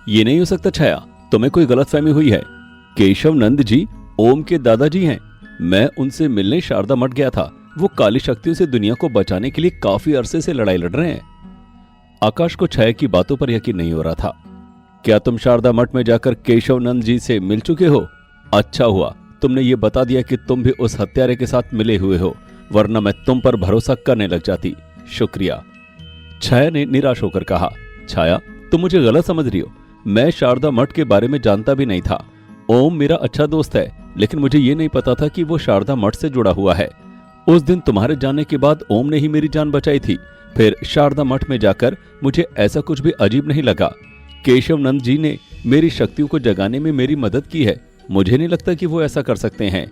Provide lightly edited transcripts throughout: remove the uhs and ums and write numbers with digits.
ये नहीं हो सकता छाया, तुम्हें कोई गलतफहमी हुई है। केशव नंद जी ओम के दादाजी हैं। मैं उनसे मिलने शारदा मठ गया था। वो काली शक्तियों से दुनिया को बचाने के लिए काफी अरसे से लड़ाई लड़ रहे हैं। आकाश को छाया की बातों पर यकीन नहीं हो रहा था। क्या तुम शारदा मठ में जाकर केशव नंद जी से मिल चुके हो? अच्छा हुआ तुमने ये बता दिया कि तुम भी उस हत्यारे के साथ मिले हुए हो, वरना मैं तुम पर भरोसा करने लग जाती। शुक्रिया, छाया ने निराश होकर कहा। छाया, तुम मुझे गलत समझ रही हो। मैं शारदा मठ के बारे में जानता भी नहीं था। ओम मेरा अच्छा दोस्त है, लेकिन मुझे ये नहीं पता था कि वो शारदा मठ से जुड़ा हुआ है। उस दिन तुम्हारे जाने के बाद ओम ने ही मेरी जान बचाई थी। फिर शारदा मठ में जाकर मुझे ऐसा कुछ भी अजीब नहीं लगा। केशव नंद जी ने मेरी शक्तियों को जगाने में मेरी मदद की है। मुझे नहीं लगता कि वो ऐसा कर सकते हैं।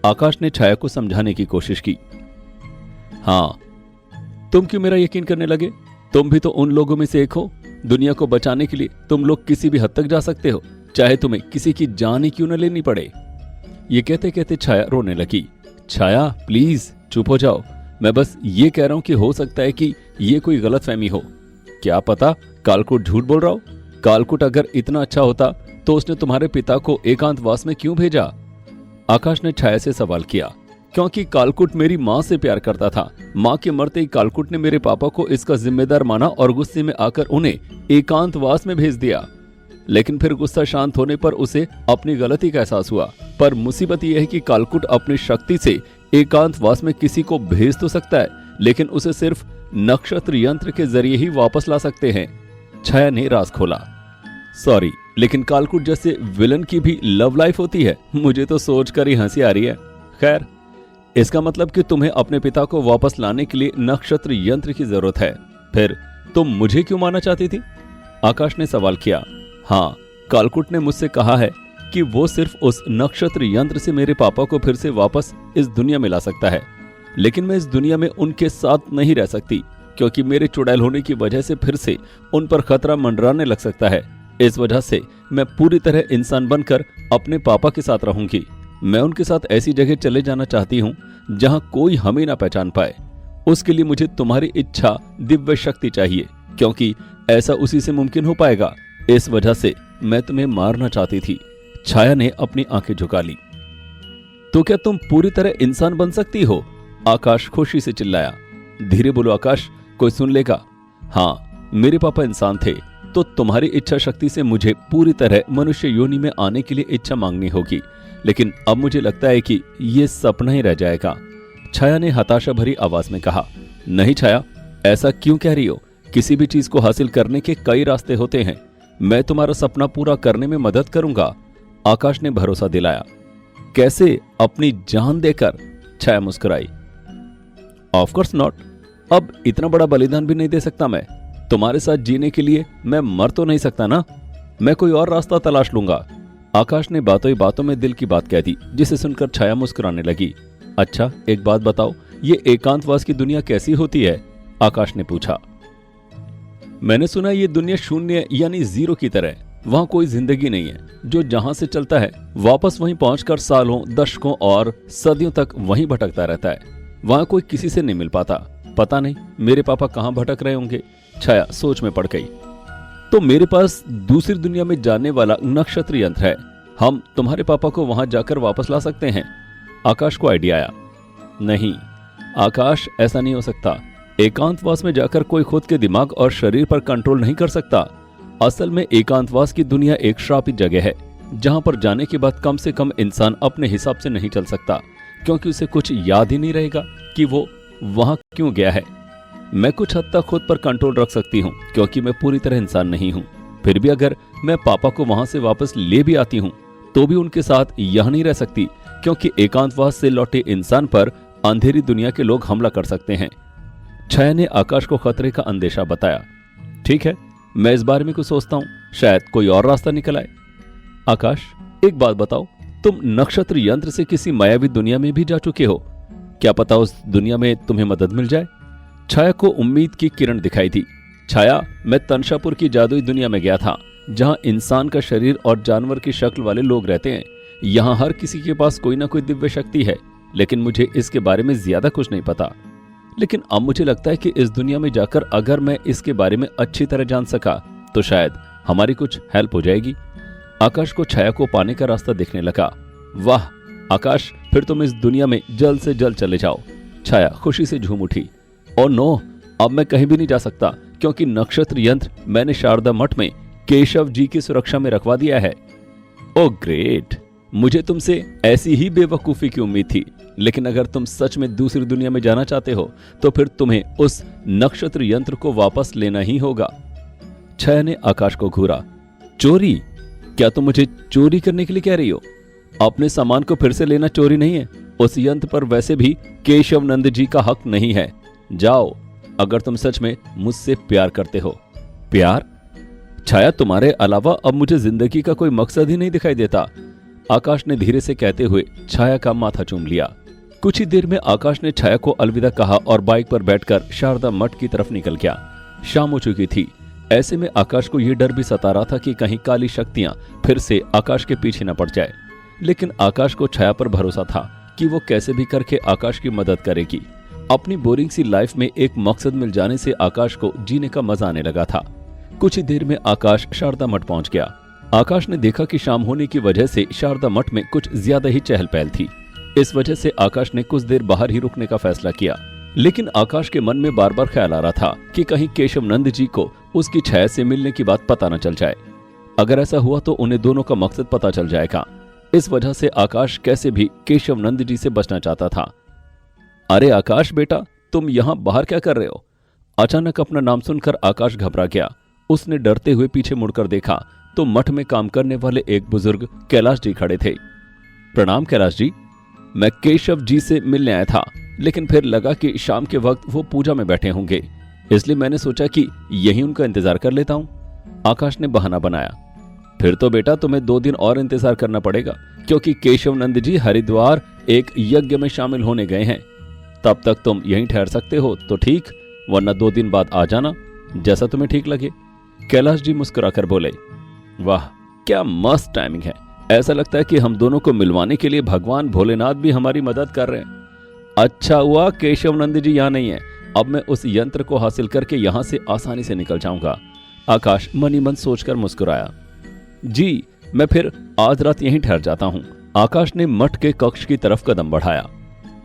आकाश ने छाया को समझाने की कोशिश की। हाँ, तुम क्यों मेरा यकीन करने लगे? तुम भी तो उन लोगों में से एक हो। दुनिया को बचाने के लिए तुम लोग किसी भी हद तक जा सकते हो, चाहे तुम्हें किसी की जान ही क्यों न लेनी पड़े। ये कहते कहते छाया रोने लगी। छाया प्लीज चुप हो जाओ। मैं बस ये कह रहा हूं कि हो सकता है कि ये कोई गलतफहमी हो। क्या पता कालकुट झूठ बोल रहा हो। कालकुट अगर इतना अच्छा होता तो उसने तुम्हारे पिता को एकांतवास में क्यों भेजा? आकाश ने छाया से सवाल किया। क्योंकि कालकुट मेरी माँ से प्यार करता था। माँ के मरते ही कालकुट ने मेरे पापा को इसका जिम्मेदार माना और गुस्से में आकर उन्हें एकांतवास में भेज दिया। लेकिन फिर गुस्सा शांत होने पर उसे अपनी गलती का एहसास हुआ। पर मुसीबत यह है कि कालकुट अपनी शक्ति से एकांतवास में किसी को भेज तो सकता है, लेकिन उसे सिर्फ नक्षत्र यंत्र के जरिए ही वापस ला सकते हैं। छाया ने राज खोला। सॉरी, लेकिन कालकुट जैसे विलन की भी लव लाइफ होती है। मुझे तो सोचकर ही हंसी आ रही है। खैर, इसका मतलब कि तुम्हें अपने पिता को वापस लाने के लिए नक्षत्र यंत्र की जरूरत है। फिर तुम मुझे क्यों मारना चाहती थी? आकाश ने सवाल किया। हाँ, कालकुट ने मुझसे कहा है कि वो सिर्फ उस नक्षत्र यंत्र से मेरे पापा को फिर से वापस इस दुनिया में ला सकता है। लेकिन मैं इस दुनिया में उनके साथ नहीं रह सकती, क्योंकि मेरे चुड़ैल होने की वजह से फिर से उन पर खतरा मंडराने लग सकता है। इस वजह से मैं पूरी तरह इंसान बनकर अपने पापा के साथ रहूंगी। मैं उनके साथ ऐसी जगह चले जाना चाहती हूँ जहाँ कोई हमें ना पहचान पाए। उसके लिए मुझे तुम्हारी इच्छा दिव्य शक्ति चाहिए, क्योंकि ऐसा उसी से मुमकिन हो पाएगा। इस वजह से मैं तुम्हें मारना चाहती थी। छाया ने अपनी आंखें झुका ली। तो क्या तुम पूरी तरह इंसान बन सकती हो? आकाश खुशी से चिल्लाया। धीरे बोलो आकाश, कोई सुन लेगा। हाँ, मेरे पापा इंसान थे, तो तुम्हारी इच्छा शक्ति से मुझे पूरी तरह मनुष्य योनि में आने के लिए इच्छा मांगनी होगी। लेकिन अब मुझे लगता है कि ये सपना ही रह जाएगा। छाया ने हताशा भरी आवाज में कहा। नहीं छाया, ऐसा क्यों कह रही हो? किसी भी चीज को हासिल करने के कई रास्ते होते हैं। मैं तुम्हारा सपना पूरा करने में मदद करूंगा, आकाश ने भरोसा दिलाया। कैसे? अपनी जान देकर? छाया मुस्कुराई। Of course not. अब इतना बड़ा बलिदान भी नहीं दे सकता मैं। तुम्हारे साथ जीने के लिए मैं मर तो नहीं सकता ना। मैं कोई और रास्ता तलाश लूंगा। आकाश ने बातों ही बातों में दिल की बात कह दी, जिसे सुनकर छाया मुस्कुराने लगी। अच्छा, एक बात बताओ, ये एकांतवास की दुनिया कैसी होती है? आकाश ने पूछा। मैंने सुना ये दुनिया शून्य यानी जीरो की तरह है। वहां कोई जिंदगी नहीं है। जो जहां से चलता है वापस वहीं पहुंचकर सालों, दशकों और सदियों तक वहीं भटकता रहता है। वहां कोई किसी से नहीं मिल पाता। पता नहीं मेरे पापा कहां भटक रहे होंगे। छाया सोच में पड़ गई। तो मेरे पास दूसरी दुनिया में जाने वाला नक्षत्र यंत्र है। हम तुम्हारे पापा को वहां जाकर वापस ला सकते हैं। आकाश को आइडिया आया। नहीं आकाश, ऐसा नहीं हो सकता। एकांतवास में जाकर कोई खुद के दिमाग और शरीर पर कंट्रोल नहीं कर सकता। असल में एकांतवास की दुनिया एक श्रापित जगह है, जहां पर जाने के बाद कम से कम इंसान अपने हिसाब से नहीं चल सकता, क्योंकि उसे कुछ याद ही नहीं रहेगा कि वो वहां क्यों गया है। मैं कुछ हद तक खुद पर कंट्रोल रख सकती हूँ, क्योंकि मैं पूरी तरह इंसान नहीं हूँ। फिर भी अगर मैं पापा को वहां से वापस ले भी आती हूँ तो भी उनके साथ यह नहीं रह सकती, क्योंकि एकांतवास से लौटे इंसान पर अंधेरी दुनिया के लोग हमला कर सकते हैं। छाया ने आकाश को खतरे का अंदेशा बताया। ठीक है, मैं इस बारे में कुछ सोचता हूँ, शायद कोई और रास्ता निकल आए। आकाश, एक बात बताओ, तुम नक्षत्र यंत्र से किसी मायावी दुनिया में भी जा चुके हो? क्या पता उस दुनिया में तुम्हें मदद मिल जाए। छाया को उम्मीद की किरण दिखाई थी। छाया, मैं तंशापुर की जादुई दुनिया में गया था, जहां इंसान का शरीर और जानवर की शक्ल वाले लोग रहते हैं। यहाँ हर किसी के पास कोई ना कोई दिव्य शक्ति है, लेकिन मुझे इसके बारे में ज्यादा कुछ नहीं पता। लेकिन अब मुझे लगता है कि इस दुनिया में जाकर अगर मैं इसके बारे में अच्छी तरह जान सका तो शायद हमारी कुछ हेल्प हो जाएगी। आकाश को छाया को पाने का रास्ता दिखने लगा। वाह आकाश, फिर तुम इस दुनिया में जल्द से जल्द चले जाओ। छाया खुशी से झूम उठी। ओ नो, अब मैं कहीं भी नहीं जा सकता क्योंकि नक्षत्र यंत्र मैंने शारदा मठ में केशव जी की सुरक्षा में रखवा दिया है। ओ ग्रेट, मुझे तुमसे ऐसी ही बेवकूफी की उम्मीद थी, लेकिन अगर तुम सच में दूसरी दुनिया में जाना चाहते हो तो फिर तुम्हें उस नक्षत्र यंत्र को वापस लेना ही होगा। छाया ने आकाश को घूरा। चोरी? क्या तुम मुझे चोरी करने के लिए कह रही हो? अपने सामान को फिर से लेना चोरी नहीं है। उस यंत्र पर वैसे भी केशव नंद जी का हक नहीं है। जाओ, अगर तुम सच में मुझसे प्यार करते हो। प्यार? छाया, तुम्हारे अलावा अब मुझे जिंदगी का कोई मकसद ही नहीं दिखाई देता। आकाश ने धीरे से कहते हुए छाया का माथा चूम लिया। कुछ ही देर में आकाश ने छाया को अलविदा कहा और बाइक पर बैठकर शारदा मठ की तरफ निकल गया। शाम हो चुकी थी। ऐसे में आकाश को यह डर भी सता रहा था कि कहीं काली शक्तियां फिर से आकाश के पीछे न पड़ जाए। लेकिन आकाश को छाया पर भरोसा था कि वो कैसे भी करके आकाश की मदद करेगी। अपनी बोरिंग सी लाइफ में एक मकसद मिल जाने से आकाश को जीने का मजा आने लगा था। कुछ ही देर में आकाश शारदा मठ पहुंच गया। आकाश ने देखा कि शाम होने की वजह से शारदा मठ में कुछ ज्यादा ही चहल पहल थी। इस वजह से आकाश ने कुछ देर बाहर ही रुकने का फैसला किया। लेकिन आकाश के मन में बार बार ख्याल आ रहा था कि कहीं केशव नंद जी को उसकी छाया से मिलने की बात पता न चल जाए। अगर ऐसा हुआ तो उन्हें दोनों का मकसद पता चल जाएगा। इस वजह से आकाश कैसे भी केशव नंद जी से बचना चाहता था। अरे आकाश बेटा, तुम यहाँ बाहर क्या कर रहे हो? अचानक अपना नाम सुनकर आकाश घबरा गया। उसने डरते हुए पीछे मुड़कर देखा तो मठ में काम करने वाले एक बुजुर्ग कैलाश जी खड़े थे। प्रणाम कैलाश जी, मैं केशव जी से मिलने आया था, लेकिन फिर लगा कि शाम के वक्त वो पूजा में बैठे होंगे, इसलिए मैंने सोचा कि यहीं उनका इंतजार कर लेता हूं। आकाश ने बहाना बनाया। फिर तो बेटा तुम्हें 2 दिन और इंतजार करना पड़ेगा, क्योंकि केशव नंद जी हरिद्वार एक यज्ञ में शामिल होने गए हैं। तब तक तुम यहीं ठहर सकते हो तो ठीक, वरना 2 दिन बाद आ जाना, जैसा तुम्हें ठीक लगे। कैलाश जी मुस्कुराकर बोले। वाह क्या मस्त टाइमिंग है। ऐसा लगता है कि हम दोनों को मिलवाने के लिए भगवान भोलेनाथ भी हमारी मदद कर रहे हैं। अच्छा हुआ केशव नंद जी यहाँ नहीं है। अब मैं उस यंत्र को हासिल करके यहाँ से आसानी से निकल जाऊंगा। आकाश मनी मन सोचकर मुस्कुराया। जी, मैं फिर आज रात यहीं ठहर जाता हूँ। आकाश ने मठ के कक्ष की तरफ कदम बढ़ाया।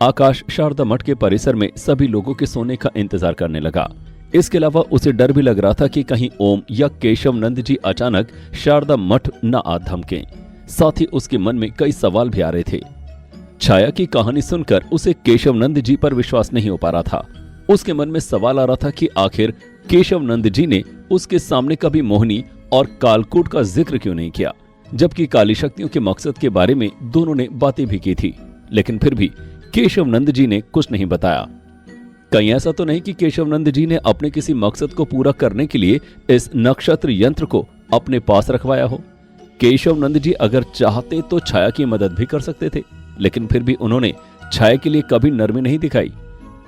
आकाश शारदा मठ के परिसर में सभी लोगों के सोने का इंतजार करने लगा। इसके अलावा उसे डर भी लग रहा था कि कहीं ओम या केशव नंद जी अचानक शारदा मठ न आ धमकें। साथ ही उसके मन में कई सवाल भी आ रहे थे। छाया की कहानी सुनकर उसे केशव नंद जी पर विश्वास नहीं हो पा रहा था। उसके मन में सवाल आ रहा था कि आखिर केशव नंद जी ने उसके सामने कभी मोहिनी और कालकूट का जिक्र क्यों नहीं किया, जबकि काली शक्तियों के मकसद के बारे में दोनों ने बातें भी की थी। लेकिन फिर भी केशव नंद जी ने कुछ नहीं बताया। कहीं ऐसा तो नहीं कि केशव नंद जी ने अपने किसी मकसद को पूरा करने के लिए इस नक्षत्र यंत्र को अपने पास रखवाया हो। केशव नंद जी अगर चाहते तो छाया की मदद भी कर सकते थे, लेकिन फिर भी उन्होंने छाया के लिए कभी नरमी नहीं दिखाई।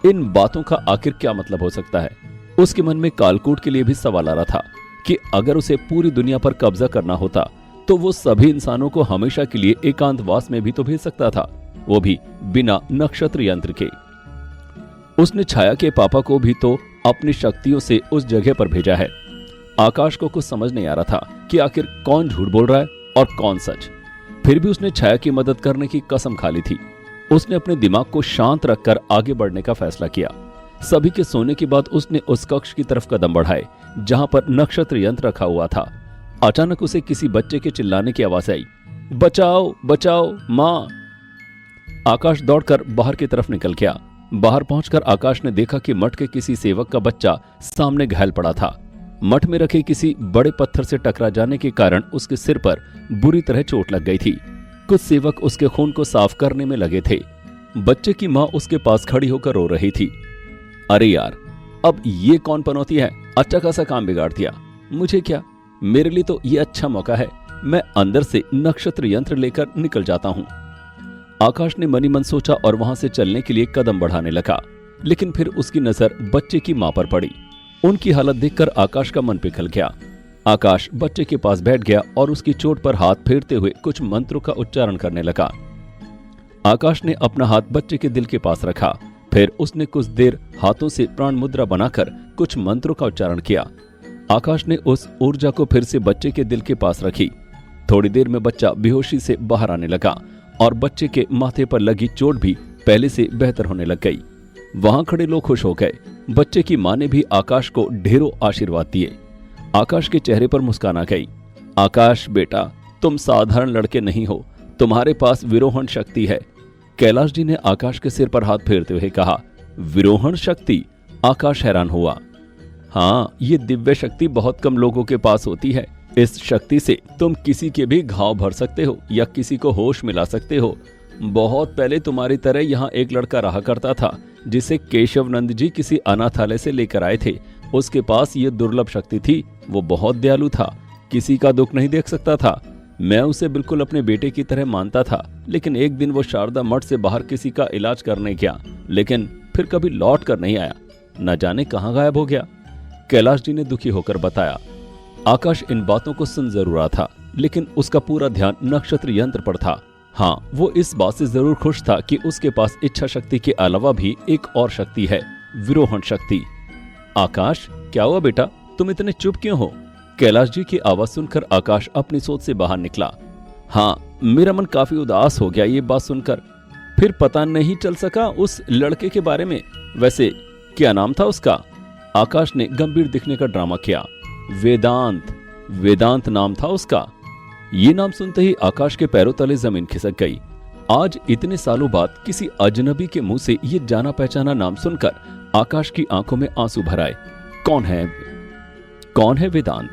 इन बातों का आखिर क्या मतलब हो सकता है? उसके मन में कालकूट के लिए भी सवाल आ रहा था कि अगर उसे पूरी दुनिया पर कब्जा करना होता तो वो सभी इंसानों को हमेशा के लिए एकांतवास में भी तो भेज सकता था, वो भी बिना नक्षत्र यंत्र के। उसने छाया के पापा को भी तो अपनी शक्तियों से उस जगह पर भेजा है। आकाश को कुछ समझ नहीं आ रहा था कि आखिर कौन झूठ बोल रहा है और कौन सच। फिर भी उसने छाया की मदद करने की कसम खा ली थी। उसने अपने दिमाग को शांत रखकर आगे बढ़ने का फैसला किया। सभी के सोने के बाद उसने उस कक्ष की तरफ कदम बढ़ाए जहां पर नक्षत्र यंत्र रखा हुआ था। अचानक उसे किसी बच्चे के चिल्लाने की आवाज आई। बचाओ बचाओ माँ! आकाश दौड़कर बाहर की तरफ निकल गया। बाहर पहुंचकर आकाश ने देखा कि मठ के किसी सेवक का बच्चा सामने घायल पड़ा था। मठ में रखे किसी बड़े पत्थर से टकरा जाने के कारण उसके सिर पर बुरी तरह चोट लग गई थी। कुछ सेवक उसके खून को साफ करने में लगे थे। बच्चे की माँ उसके पास खड़ी होकर रो रही थी। अरे यार, अब ये कौन पनौती है, अच्छा खासा काम बिगाड़ दिया। मुझे क्या, मेरे लिए तो ये अच्छा मौका है। मैं अंदर से नक्षत्र यंत्र लेकर निकल जाता हूँ। आकाश ने मनी मन सोचा और वहां से चलने के लिए कदम बढ़ाने लगा, लेकिन फिर उसकी नजर बच्चे की मां पर पड़ी। उनकी हालत देखकर आकाश का मन पिघल गया। आकाश बच्चे के पास बैठ गया और उसकी चोट पर हाथ फेरते हुए कुछ मंत्रों का उच्चारण करने लगा। आकाश ने अपना हाथ बच्चे के दिल के पास रखा। फिर उसने कुछ देर हाथों से प्राण मुद्रा बनाकर कुछ मंत्रों का उच्चारण किया। आकाश ने उस ऊर्जा को फिर से बच्चे के दिल के पास रखी। थोड़ी देर में बच्चा बेहोशी से बाहर आने लगा और बच्चे के माथे पर लगी चोट भी पहले से बेहतर होने लग गई। वहां खड़े लोग खुश हो गए। बच्चे की मां ने भी आकाश को ढेरों आशीर्वाद दिए। आकाश के चेहरे पर मुस्कान आ गई। आकाश बेटा, तुम साधारण लड़के नहीं हो, तुम्हारे पास विरोहण शक्ति है। कैलाश जी ने आकाश के सिर पर हाथ फेरते हुए कहा। विरोहण शक्ति? आकाश हैरान हुआ। हाँ, ये दिव्य शक्ति बहुत कम लोगों के पास होती है। इस शक्ति से तुम किसी के भी घाव भर सकते हो या किसी को होश मिला सकते हो। बहुत पहले तुम्हारी तरह यहाँ एक लड़का रहा करता था जिसे केशव नंद जी किसी अनाथालय से लेकर आए थे। उसके पास ये दुर्लभ शक्ति थी। वो बहुत दयालु था, किसी का दुख नहीं देख सकता था। मैं उसे बिल्कुल अपने बेटे की तरह मानता था। लेकिन एक दिन वो शारदा मठ से बाहर किसी का इलाज करने गया, लेकिन फिर कभी लौट कर नहीं आया। न जाने कहाँ गायब हो गया। कैलाश जी ने दुखी होकर बताया। आकाश इन बातों को सुन जरूर रहा था, लेकिन उसका पूरा ध्यान नक्षत्र यंत्र पर था। हाँ, वो इस बात से जरूर खुश था कि उसके पास इच्छा शक्ति के अलावा भी एक और शक्ति है, विरोहण शक्ति। आकाश, क्या हुआ बेटा, तुम इतने चुप क्यों हो? कैलाश जी की आवाज सुनकर आकाश अपनी सोच से बाहर निकला। हाँ, मेरा मन काफी उदास हो गया ये बात सुनकर। फिर पता नहीं चल सका उस लड़के के बारे में। वैसे क्या नाम था उसका? आकाश ने गंभीर दिखने का ड्रामा किया। वेदांत। वेदांत नाम था उसका। ये नाम सुनते ही आकाश के पैरों तले जमीन खिसक गई। आज इतने सालों बाद किसी अजनबी के मुंह से ये जाना पहचाना नाम सुनकर आकाश की आंखों में आंसू भर आए। कौन है वेदांत?